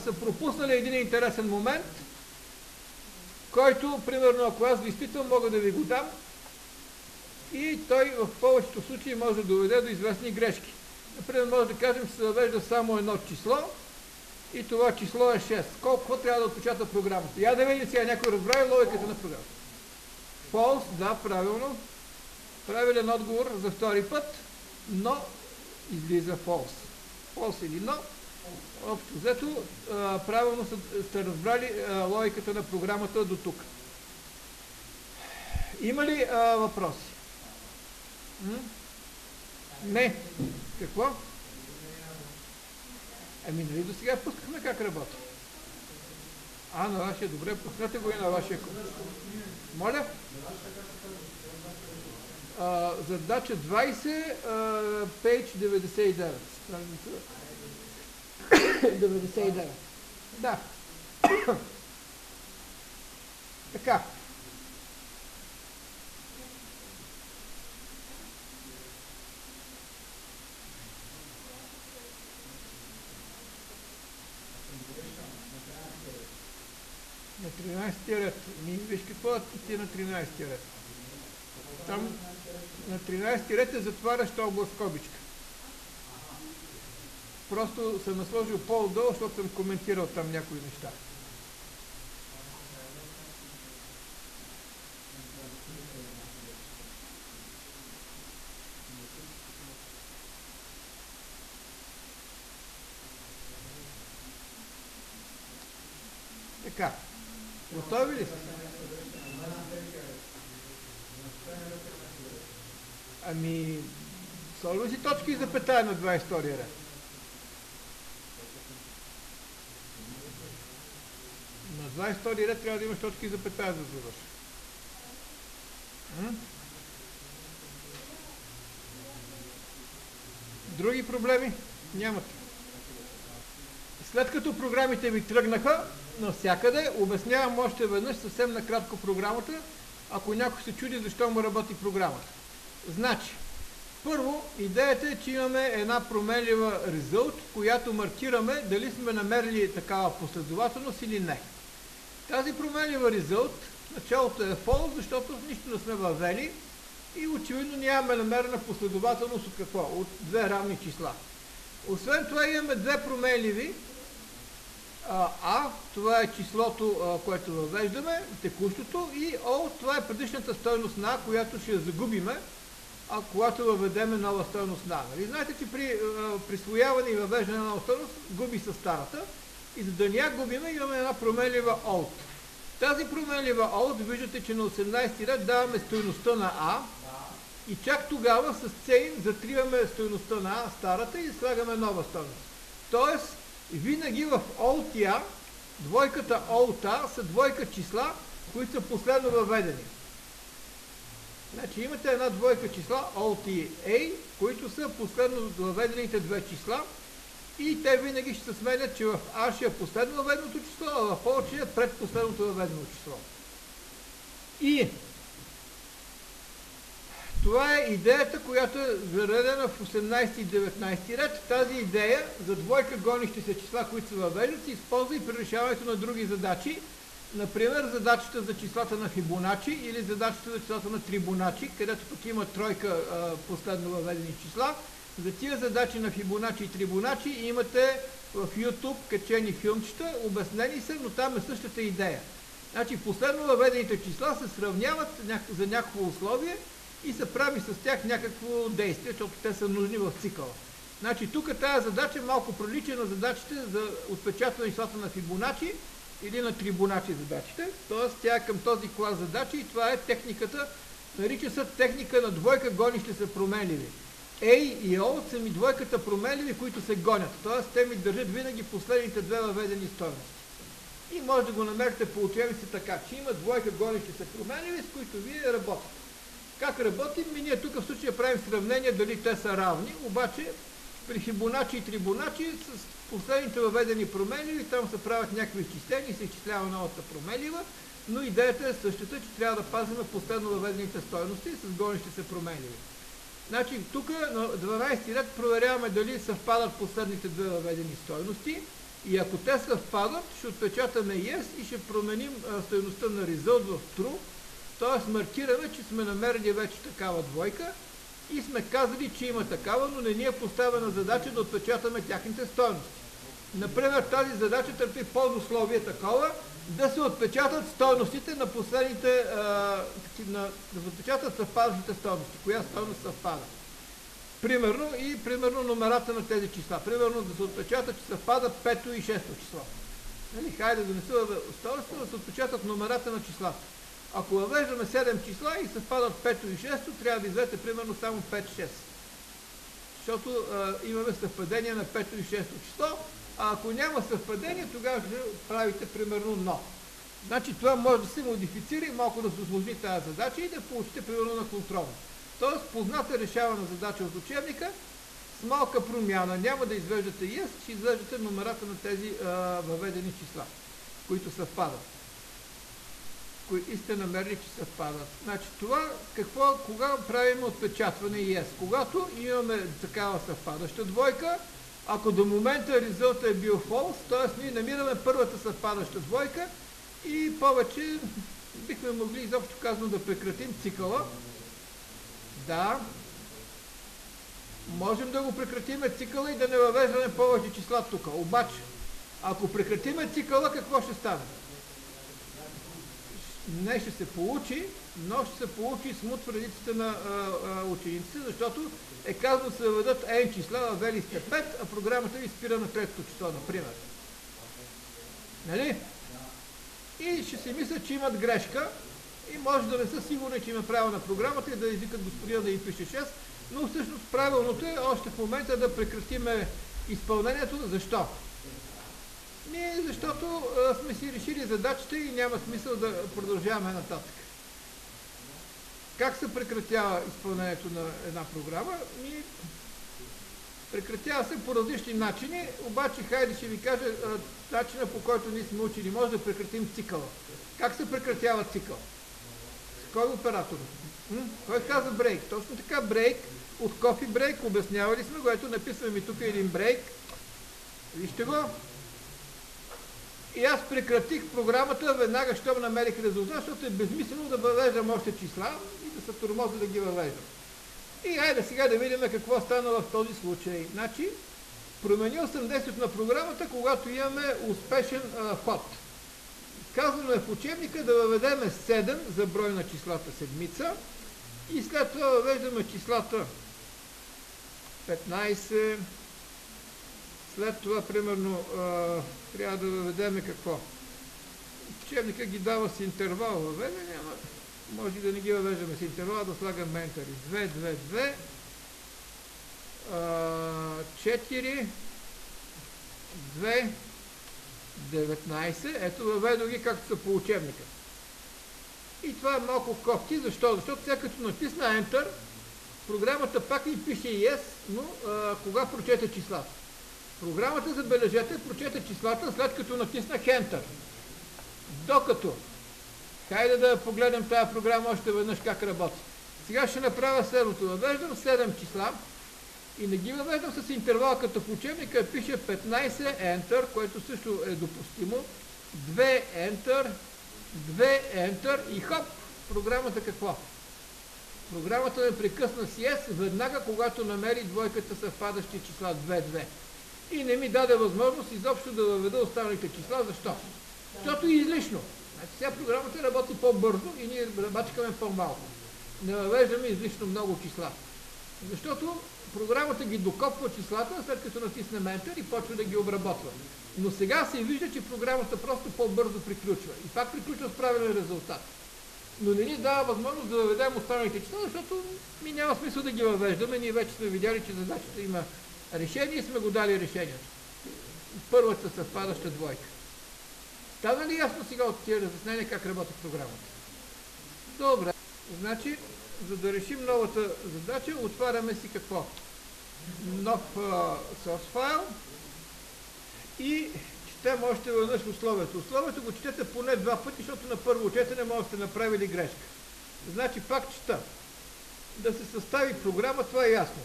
са пропуснали един интересен момент, който, примерно, ако аз го изпитвам, мога да ви го дам и той в повечето случаи може да доведе до известни грешки. Например, може да кажем, че се въвежда само едно число и това число е 6. Колко трябва да отпечата програмата? Я да видим сега някой разбрави логиката на програмата. False, да, правилно. Правилен отговор за втори път, но излиза false. False или no. Общо взето, правилно сте разбрали логиката на програмата до тук. Има ли въпроси? Не. Какво? Ами нали до сега пускахме как работи? На вашия, добре, пуснете го и на вашия код. Моля? Задача 20, page 99. Страница 99. Да. Така. На 13-ти ред. Виж какво ти на 13-ти ред. Там на 13-ти ред е затваряща област скобичка. Просто съм насложил по-отдолу, защото съм коментирал там някои неща. Така. Готови ли сте? Ами, сложи си точки и запетая на 22 ред. На 22 ред трябва да имаш точки и запетая за да завърши. Други проблеми? Нямате. След като програмите ви тръгнаха, навсякъде, обяснявам още веднъж съвсем накратко програмата, ако някой се чуди защо му работи програмата. Значи, първо, идеята е, че имаме една променлива result, която маркираме дали сме намерили такава последователност или не. Тази променлива result, началото е false, защото нищо не сме въвели и очевидно нямаме намерена последователност от какво? От две равни числа. Освен това имаме две променливи, това е числото, което въвеждаме, текущото, и О, това е предишната стойност на А, която ще загубиме, когато въведеме нова стойност на А. Нали? Знаете, че при присвояване и въвеждане на нова стойност губи се старата и за да не я губиме имаме една променлива old. Тази променлива old, виждате, че на 18 ред даваме стойността на А и чак тогава с chain затриваме стойността на А, старата, и слагаме нова стойност. Тоест, винаги в old и A, двойката old A са двойка числа, които са последно въведени. Значи имате една двойка числа old и A, които са последно въведените две числа и те винаги ще се сменят, че в A ще е последно въведеното число, а в O ще е предпоследното въведено число. И това е идеята, която е заредена в 18 и 19 ред. Тази идея за двойка гонищи се числа, които се въвеждат, се използва и при решаването на други задачи. Например, задачата за числата на Фибоначи или задачата за числата на Трибоначи, където пък има тройка последно въведени числа. За тия задачи на Фибоначи и Трибоначи имате в YouTube качени филмчета, обяснени са, но там е същата идея. Значи последно въведените числа се сравняват за някакво условие и се прави с тях някакво действие, защото те са нужни в цикъла. Значи тук тази задача малко прилича на задачите за отпечатване числата на Фибоначи или на Трибоначи задачите. Тоест тя е към този клас задачи и това е техниката, нарича се техника на двойка гонищи са променливи. A и O са ми двойката променливи, които се гонят. Тоест те ми държат винаги последните две въведени стойности. И може да го намерите по учебници така, че има двойка гонищи са променливи, с които вие работите. Как работим? Ние тук в случая правим сравнение дали те са равни, обаче при Фибоначи и Трибоначи с последните въведени променливи, там се правят някакви изчисления и се изчислява новата променлива, но идеята е същата, че трябва да пазим последно въведените стойности и с гонищи са променливи. Значи тук на 12 ред проверяваме дали съвпадат последните две въведени стойности и ако те съвпадат, ще отпечатаме yes и ще променим стойността на result в true, т.е. маркираме, че сме намерили вече такава двойка и сме казали, че има такава, но не ни е поставена задача да отпечатаме тяхните стойности. Например, тази задача търпи подусловие такова, да се отпечатат стойностите на последните, да се отпечатат съвпадащите стойности. Коя стойност съвпада? Примерно номерата на тези числа. Примерно да се отпечатат, че съвпада 5 и 6 число. Нали? Хайде да не са стойности, да се отпечатат номерата на числата. Ако въвеждаме 7 числа и съвпадат 5 и 6, трябва да изведете примерно само 5-6. Защото имаме съвпадение на 5 и 6 число, а ако няма съвпадение, тогава ще правите примерно но. Значи това може да се модифицира и малко да се усложни тази задача и да получите примерно на контролно. Тоест позната решавана задача от учебника с малка промяна. Няма да извеждате yes, ще извеждате номерата на тези въведени числа, които съвпадат. И сте намерили, че съвпадат. Значи това, кога правим отпечатване yes? Когато имаме такава съвпадаща двойка, ако до момента резултатът е бил false, т.е. ние намираме първата съвпадаща двойка и повече бихме могли изобщо казано да прекратим цикъла. Да, можем да го прекратим цикъла и да не въвеждаме повече числа тук. Обаче, ако прекратим цикъла, какво ще стане? Не ще се получи, но ще се получи смут в редиците на учениците, защото е казано да се въведат n числа, въвели сте 5, а програмата ви спира на третото число, например. Нали? И ще си мислят, че имат грешка и може да не са сигурни, че има право на програмата и да извикат господина да им пише 6, но всъщност правилното е още в момента да прекратиме изпълнението. Защо? Защото сме си решили задачата и няма смисъл да продължаваме нататък. Как се прекратява изпълнението на една програма? Прекратява се по различни начини, обаче хайде ще ви кажа начина, по който ние сме учили. Може да прекратим цикъла. Как се прекратява цикъл? С кой оператор? Кой каза брейк? Точно така, брейк от кофи брейк. Обяснявали сме го. Ето написваме ми тук един брейк. Вижте го. И аз прекратих програмата веднага, щом намерих резултат, защото е безмислено да въвеждам още числа и да се тормозя да ги въвеждам. И айде сега да видим какво стана в този случай. Значи, променил съм действието на програмата, когато имаме успешен ход. Казано е в учебника да въведеме 7 за брой на числата седмица и след това въвеждаме числата 15. След това, примерно, трябва да въведеме какво? Учебника ги дава с интервал въведение, ама може да не ги въвеждаме с интервал, да слагаме ентери. 2, 2, 2, 4, 2, 19. Ето въведо ги както са по учебника. И това е малко кофти. Защо? Защото сега като натисна Enter, програмата пак ни пише yes, но кога прочете числата? Програмата, забележете, прочете числата след като натиснах Enter. Докато, хайде да погледнем тази програма още веднъж как работи. Сега ще направя следното. Въвеждам 7 числа и не ги въвеждам с интервал като в учебника, пише 15 Enter, което също е допустимо. 2 Enter, 2 Enter и хоп, програмата какво? Програмата ме прекъсна с yes веднага, когато намери двойката съвпадащи числа 2-2. И не ми даде възможност изобщо да въведа останалите числа. Защо? Защото е излишно. Значи сега програмата работи по-бързо и ние бачкаме по-малко. не въвеждаме излишно много числа. Защото програмата ги докопва числата, след като натисне Enter и почва да ги обработва. Но сега се вижда, че програмата просто по-бързо приключва. И пак приключва с правилен резултат. Но не ни дава възможност да въведем останалите числа, защото ми няма смисъл да ги въвеждаме. Ние вече сме видяли, че задачата има решение и сме го дали решението. Първата съвпадаща двойка. Стана ли ясно сега от тия разяснения как работи програмата? Добре. Значи, за да решим новата задача, отваряме си какво? Нов source файл и четем още веднъж условието. Условието го четете поне два пъти, защото на първо четене може да сте направили грешка. Значи пак чета. Да се състави програма, това е ясно.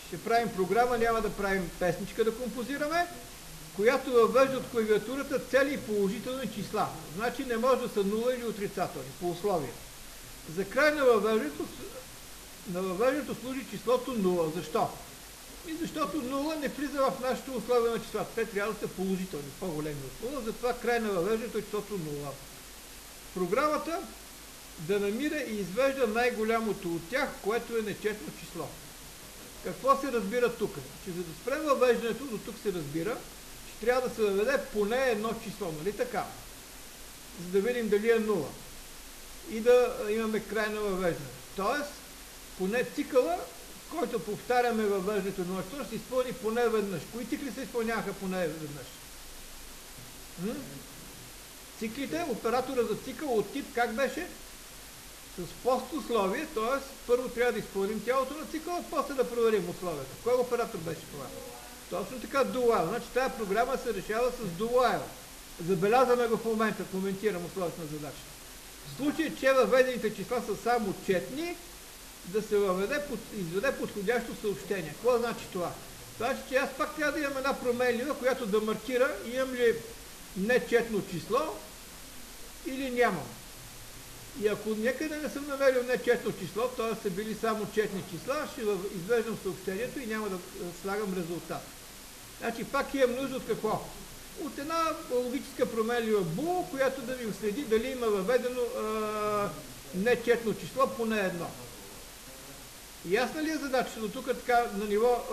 Ще правим програма, няма да правим песничка да композираме, която въвежда от клавиатурата цели и положителни числа. Значи не може да са нула или отрицателни, по условие. За край на въвеждането служи числото 0. Защо? И защото 0 не влиза в нашето условие на числата. Те трябва да са положителни, по-големи от 0, затова край на въвеждането е числото 0. Програмата да намира и извежда най-голямото от тях, което е нечетно число. Какво се разбира тук? Че за да спрем въвеждането, до тук се разбира, че трябва да се въведе поне едно число, нали така? За да видим дали е 0. И да имаме край на въвеждане. Тоест, поне цикъла, който повтаряме въвеждането на число, ще се изпълни поне веднъж. Кои цикли се изпълняха поне веднъж? Циклите, оператора за цикъл от тип как беше? С пост-условие, т.е. първо трябва да изпълним тялото на цикъла, после да проверим условията. Кой оператор беше това? Точно така, do while. Значи тази програма се решава с do while. Забелязваме го в момента, коментирам условията на задачата. В случай, че въведените числа са само четни, да се изведе подходящо съобщение. Какво значи това? Значи, че аз пак трябва да имам една променлива, която да маркира имам ли нечетно число или нямам. И ако някъде не съм намерил нечетно число, т.е. са били само четни числа, ще извеждам съобщението и няма да слагам резултат. Значи пак имам нужда от какво? От една логическа променлива bool, която да ми следи дали има въведено нечетно число, поне едно. Ясна ли е задачата? До тук така на ниво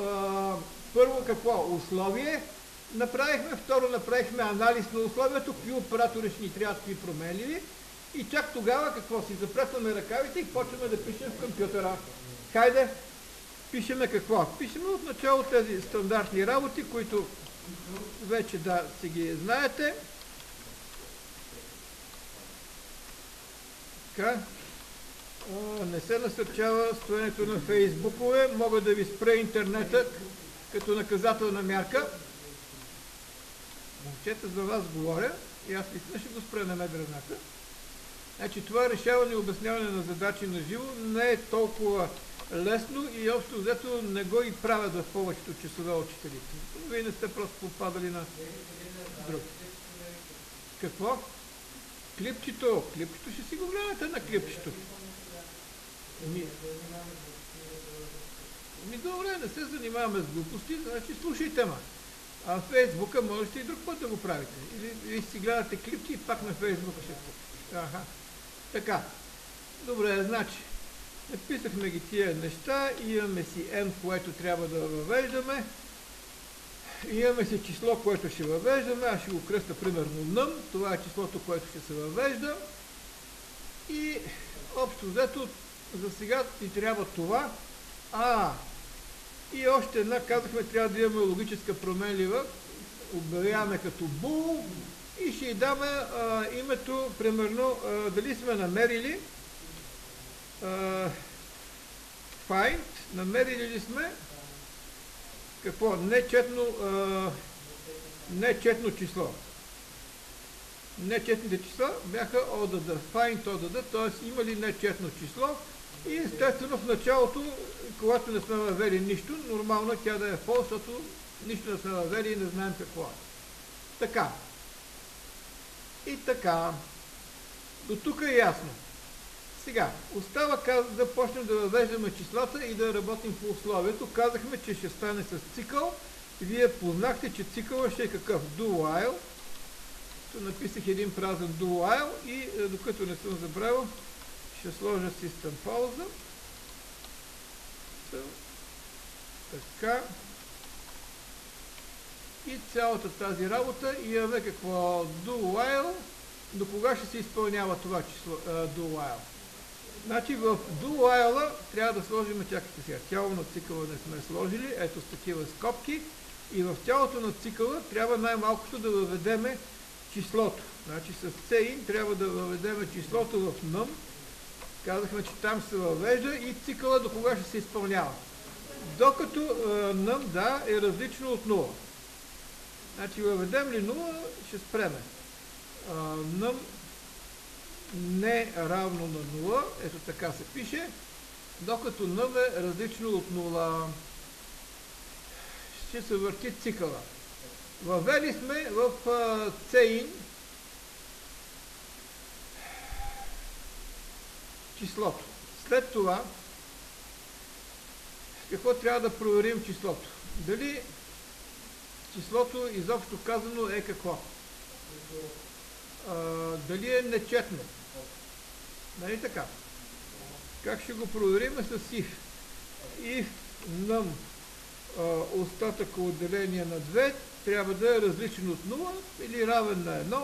първо какво? Условие направихме, второ направихме анализ на условието, какви оператори ще ни трябват, какви променливи и чак тогава какво си? Запретваме ръкавите и почваме да пишем в компютъра. Хайде, пишеме какво? Пишеме от начало тези стандартни работи, които вече да си ги знаете. Така. Не се насърчава стоенето на фейсбукове. Мога да ви спре интернета като наказателна мярка. Момчета, за вас говоря и аз наистина ще го спра на медрената. Значи това решаване и обясняване на задачи на живо не е толкова лесно и общо взето не го и правят в повечето часове учителите. Вие не сте просто попадали на друг. Какво? Клипчето. Клипчето ще си го гледате на клипчето. Добре, не се занимаваме с глупости, значи слушайте ма. А в Фейсбука можете и друг път да го правите. Или си гледате клипче и пак на Фейсбука ще сте. Аха. Така. Добре, значи. Написахме ги тия неща, имаме си n, което трябва да въвеждаме. Имаме си число, което ще въвеждаме. Аз ще го кръста примерно num. Това е числото, което ще се въвежда. И общо взето за сега ни трябва това. И още една, казахме, трябва да имаме логическа променлива. Обявяваме като bool и ще й даме името, примерно, дали сме намерили find, намерили ли сме какво? Нечетно число. Нечетните числа бяха ODD, find ODD, т.е. има ли нечетно число и естествено в началото, когато не сме въвели нищо, нормално тя да е false, защото нищо не сме въвели и не знаем какво е. Така. И така. До тук е ясно. Сега, остава да почнем да въвеждаме числата и да работим по условието. Казахме, че ще стане с цикъл. Вие познахте, че цикъла ще е какъв? Do while. Тук написах един празен do while и докато не съм забравил, ще сложа System пауза. Така. И цялата тази работа имаме какво? Do while. До кога ще се изпълнява това число? Do while. Значи в do while трябва да сложим, чакайте сега, тяло на цикъла не сме сложили, ето с такива скобки. И в тялото на цикъла трябва най-малкото да въведеме числото. Значи с CIN трябва да въведеме числото в num. Казахме, че там се въвежда и цикъла до кога ще се изпълнява. Докато num, да, е различно от 0. Значи въведем ли 0, ще спреме. Num не равно на 0, ето така се пише, докато num е различно от 0. Ще се върти цикъла. Въвели сме в CIN числото. След това, какво трябва да проверим числото? Дали числото изобщо казано е какво? Дали е нечетно? Нали така? Как ще го проверим с if? If num остатъка отделение на 2 трябва да е различен от 0 или равен на 1,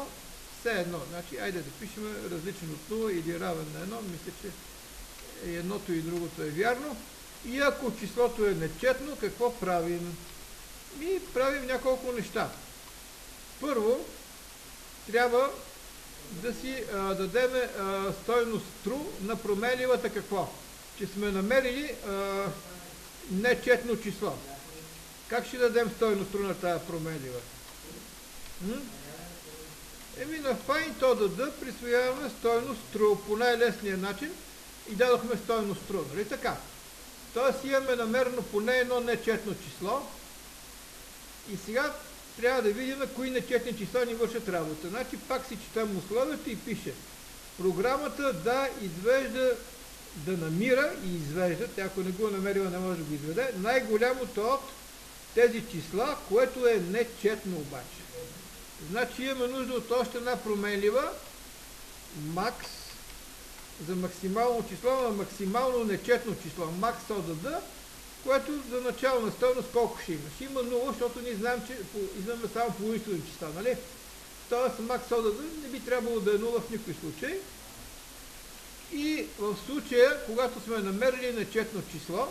все едно. Значи, айде да пишем различен от 0 или равен на 1, мисля, че едното и другото е вярно. И ако числото е нечетно, какво правим? И правим няколко неща. Първо, трябва да си дадем стойност true на променливата какво? Че сме намерили нечетно число. Как ще дадем стойност true на тая променлива? Еми на find ODD присвояваме стойност true по най-лесния начин и дадохме стойност true, нали така? Тоест имаме намерено поне едно нечетно число и сега трябва да видим кои нечетни числа ни вършат работа. Значи пак си четам условието и пише програмата да извежда, да намира и извежда, тя ако не го намерила не може да го изведе, най-голямото от тези числа, което е нечетно обаче. Значи имаме нужда от още една променлива max за максимално число, на максимално нечетно число, max ODD, което за начална стойност колко ще има? Ще има 0, защото ние знаем, че измаме само положителни числа, нали? Тоест max ODD не би трябвало да е 0 в никой случай. И в случая, когато сме намерили нечетно число,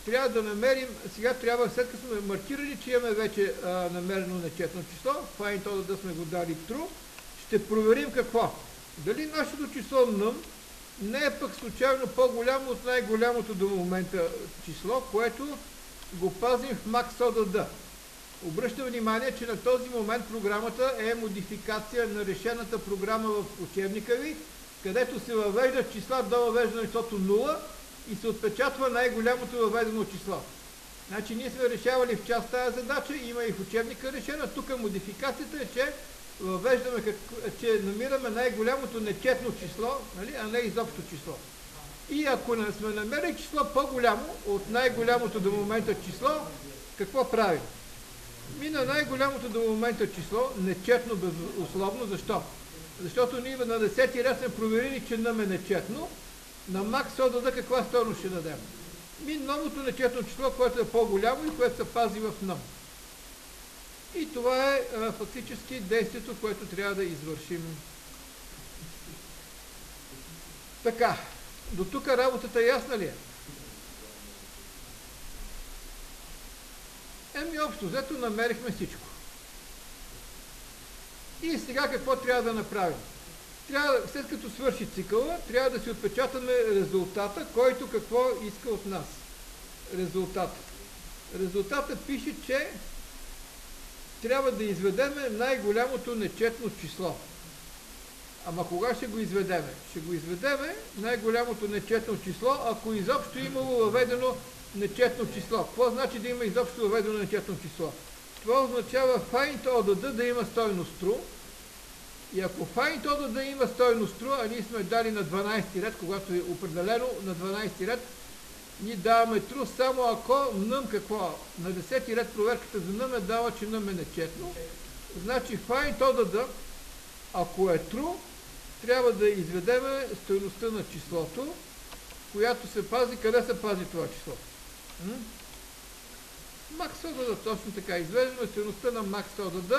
трябва да намерим, сега трябва, след като сме маркирали, че имаме вече намерено нечетно число, find ODD сме го дали true, ще проверим какво? Дали нашето число num не е пък случайно по-голямо от най-голямото до момента число, което го пазим в max ODD. Обръщам внимание, че на този момент програмата е модификация на решената програма в учебника ви, където се въвеждат числа до въвеждане на числото 0 и се отпечатва най-голямото въведено число. Значи ние сме решавали в част тази задача, има и в учебника решена. Тук модификацията е, че въвеждаме, че намираме най-голямото нечетно число, нали, а не изобщо число. И ако не сме намерили число по-голямо от най-голямото до момента число, какво правим? На най-голямото до момента число, нечетно безусловно, защо? Защото ние на 10-ти ред сме проверили, че num е нечетно, на max ODD каква стойност ще дадем? Новото нечетно число, което е по-голямо и което се пази в num. И това е фактически действието, което трябва да извършим. Така, до тук работата ясна ли е? Общо взето намерихме всичко. И сега какво трябва да направим? След като свърши цикъла, трябва да си отпечатаме резултата, който какво иска от нас. Резултата пише, че трябва да изведеме най-голямото нечетно число. Ама кога ще го изведеме? Ще го изведеме най-голямото нечетно число, ако изобщо имало въведено нечетно число. Какво значи да има изобщо въведено нечетно число? Това означава find ODD да има стойност true. И ако find ODD има стойност true, а ние сме дали на 12 ред, когато е определено на 12 ред, ние даваме true само ако num какво? На 10 ред проверката за num е дала, че num е нечетно. Значи find ODD, ако е true, трябва да изведеме стойността на числото, която се пази. Къде се пази това число? Макс ОДД, точно така. Извеждаме стойността на Макс ОДД.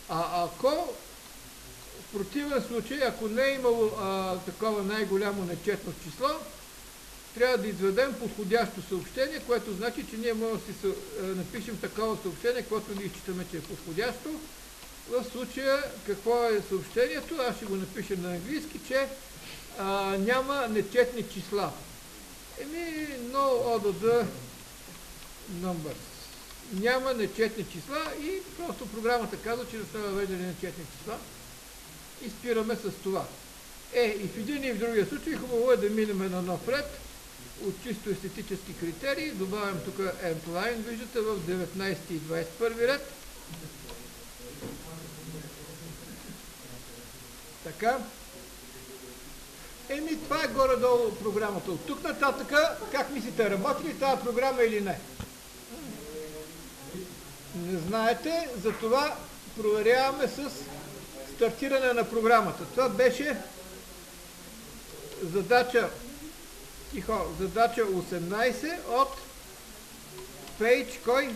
Ако в противен случай, ако не е имало такова най-голямо нечетно число, трябва да изведем подходящо съобщение, което значи, че ние можем да си напишем такова съобщение, което ние считаме, че е подходящо. В случая, какво е съобщението? Аз ще го напиша на английски, че няма нечетни числа. No ODD numbers. Няма нечетни числа и просто програмата казва, че не са въведени нечетни числа. И спираме с това. И в един и в другия случай хубаво е да минем на нов ред от чисто естетически критерии. Добавям тук endline, виждате, в 19 и 21 ред. Така. Това е горе-долу програмата. От тук нататък, как мислите, работи ли тази програма или не? Не знаете, затова проверяваме с стартиране на програмата. Това беше задача 18 от page кой?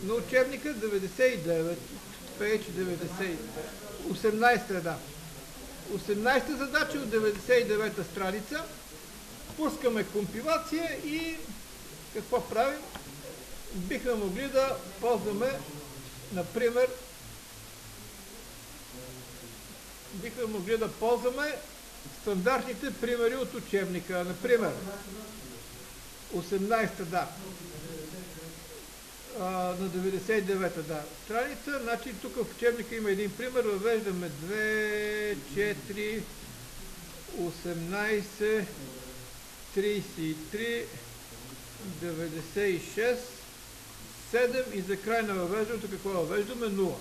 На учебника 99. Page 90. 18, да. 18 задача от 99-та страница. Пускаме компилация и какво правим? Бихме могли да ползваме, например, стандартните примери от учебника. Например, 18-та, да. На 99-та, да. Страница, значи тук в учебника има един пример, въвеждаме 2, 4, 18, 33, 96, 7 и за край на въвеждането какво въвеждаме? 0.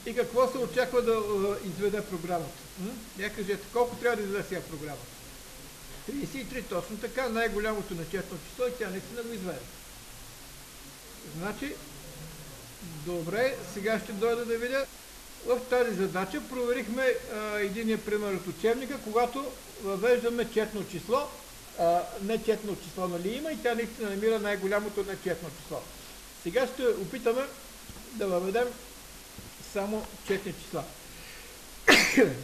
И какво се очаква да изведе програмата? Я кажете, колко трябва да изведе сега програмата? 33, точно така, най-голямото нечетно число и тя наистина го изведе. Значи, добре, сега ще дойда да видя. В тази задача проверихме единия пример от учебника, когато въвеждаме четно число. Нечетно число, нали има, и тя наистина намира най-голямото нечетно число. Сега ще опитаме да въведем само четни числа.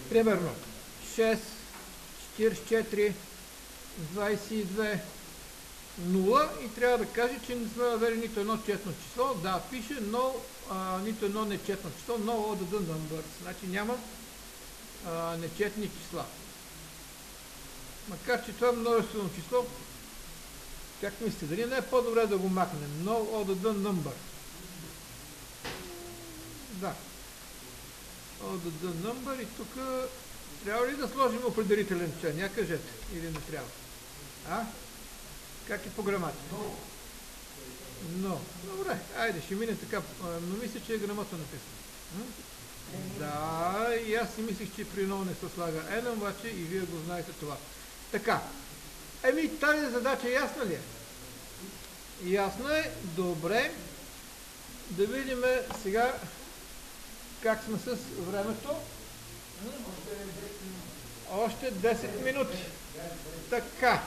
Примерно 6, 44, 22, 0 и трябва да каже, че не сме въвели нито едно четно число. Да, пише, но нито едно нечетно число, no ODD numbers. Значи няма нечетни числа. Макар, че това множествено число, как мислите, дали не е по-добре да го махнем? No ODD number. Да. ODD number и тук трябва ли да сложим определителен член? Я кажете. Или не трябва? Как е по граматика? Но. Добре, айде, ще мине така. Но мисля, че е грамотно написано. Да, и аз си мислих, че при много не се слага N, обаче и вие го знаете това. Така. Тази задача ясна ли е? Ясна е. Добре. Да видим сега как сме с времето. Още 10 минути. Така.